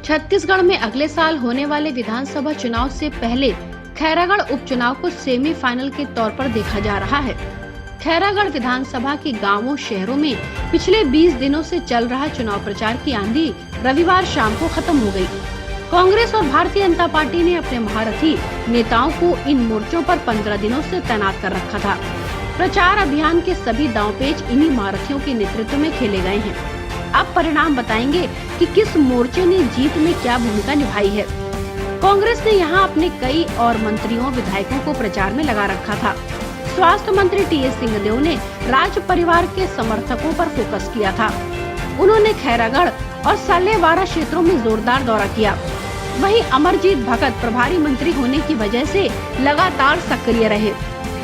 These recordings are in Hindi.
छत्तीसगढ़ में अगले साल होने वाले विधानसभा चुनाव से पहले खैरागढ़ उपचुनाव को सेमीफाइनल के तौर पर देखा जा रहा है। खैरागढ़ विधानसभा के गांवों शहरों में पिछले 20 दिनों से चल रहा चुनाव प्रचार की आंधी रविवार शाम को खत्म हो गई। कांग्रेस और भारतीय जनता पार्टी ने अपने महारथी नेताओं को इन मोर्चों पर 15 दिनों से तैनात कर रखा था। प्रचार अभियान के सभी दांवपेच इन्हीं महारथियों के नेतृत्व में खेले गए हैं। अब परिणाम बताएंगे कि किस मोर्चे ने जीत में क्या भूमिका निभाई है। कांग्रेस ने यहां अपने कई और मंत्रियों विधायकों को प्रचार में लगा रखा था। स्वास्थ्य मंत्री टी.एस. सिंहदेव ने राज परिवार के समर्थकों पर फोकस किया था। उन्होंने खैरागढ़ और सालेवाड़ा क्षेत्रों में जोरदार दौरा किया। वहीं अमरजीत भगत प्रभारी मंत्री होने की वजह से लगातार सक्रिय रहे,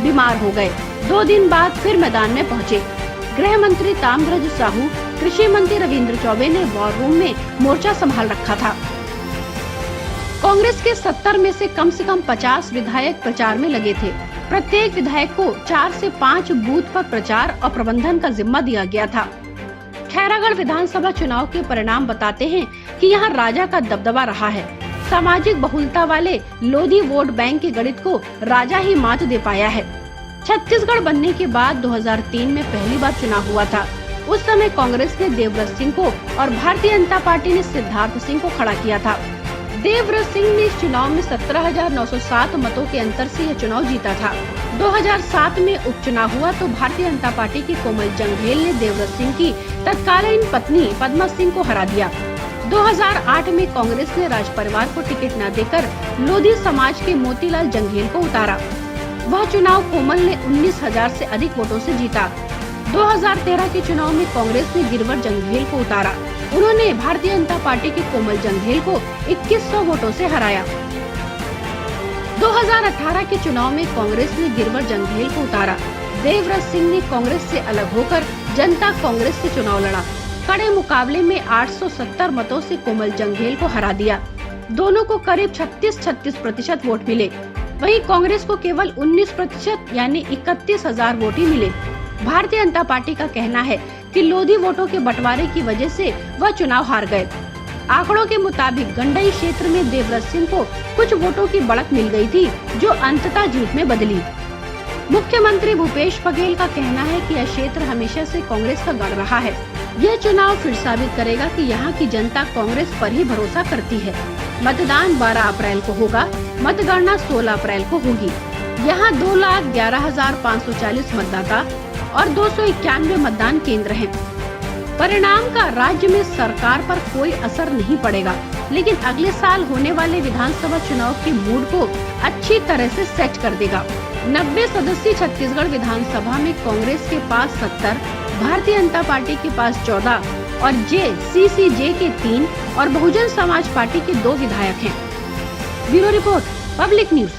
बीमार हो गए। 2 दिन बाद फिर मैदान में पहुंचे। गृह मंत्री ताम्रध्वज साहू, कृषि मंत्री रविंद्र चौबे ने वॉर रूम में मोर्चा संभाल रखा था। कांग्रेस के 70 में से कम 50 विधायक प्रचार में लगे थे। प्रत्येक विधायक को 4 से 5 बूथ पर प्रचार और प्रबंधन का जिम्मा दिया गया था। खैरागढ़ विधानसभा चुनाव के परिणाम बताते हैं कि यहां राजा का दबदबा रहा है। सामाजिक बहुलता वाले लोधी वोट बैंक के गणित को राजा ही मात दे पाया है। छत्तीसगढ़ बनने के बाद 2003 में पहली बार चुनाव हुआ था। उस समय कांग्रेस ने देवव्रत सिंह को और भारतीय जनता पार्टी ने सिद्धार्थ सिंह को खड़ा किया था। देवव्रत सिंह ने इस चुनाव में 17,907 मतों के अंतर से यह चुनाव जीता था। 2007 में उपचुनाव हुआ तो भारतीय जनता पार्टी की कोमल जंघेल ने देवव्रत सिंह की तत्कालीन पत्नी पद्मा सिंह को हरा दिया। 2008 में कांग्रेस ने राज परिवार को टिकट न देकर लोधी समाज के मोतीलाल जंघेल को उतारा। वह चुनाव कोमल ने 19,000 से अधिक वोटों से जीता। 2013 के चुनाव में कांग्रेस ने गिरवर जंघेल को उतारा। उन्होंने भारतीय जनता पार्टी के कोमल जंघेल को 2100 वोटों से हराया। 2018 के चुनाव में कांग्रेस ने गिरवर जंघेल को उतारा। देवव्रत सिंह ने कांग्रेस से अलग होकर जनता कांग्रेस से चुनाव लड़ा। कड़े मुकाबले में 870 मतों से कोमल जंघेल को हरा दिया। दोनों को करीब 36% वोट मिले। वहीं कांग्रेस को केवल 19% यानी 31,000 वोट ही मिले। भारतीय जनता पार्टी का कहना है कि लोधी वोटों के बंटवारे की वजह से वह चुनाव हार गए। आंकड़ों के मुताबिक गंडई क्षेत्र में देवव्रत सिंह को कुछ वोटों की बढ़त मिल गई थी, जो अंततः जीत में बदली। मुख्यमंत्री भूपेश बघेल का कहना है कि यह क्षेत्र हमेशा से कांग्रेस का गढ़ रहा है। यह चुनाव फिर साबित करेगा कि यहाँ की जनता कांग्रेस पर ही भरोसा करती है। मतदान 12 अप्रैल को होगा, मतगणना 16 अप्रैल को होगी। यहाँ 2,11,540 मतदाता और 291 मतदान केंद्र हैं। परिणाम का राज्य में सरकार पर कोई असर नहीं पड़ेगा, लेकिन अगले साल होने वाले विधानसभा चुनाव के मूड को अच्छी तरह से सेट कर देगा। 90 सदस्यीय छत्तीसगढ़ विधानसभा में कांग्रेस के पास 70, भारतीय जनता पार्टी के पास 14 और JCCJ के 3 और बहुजन समाज पार्टी के 2 विधायक हैं। Bureau report, public news.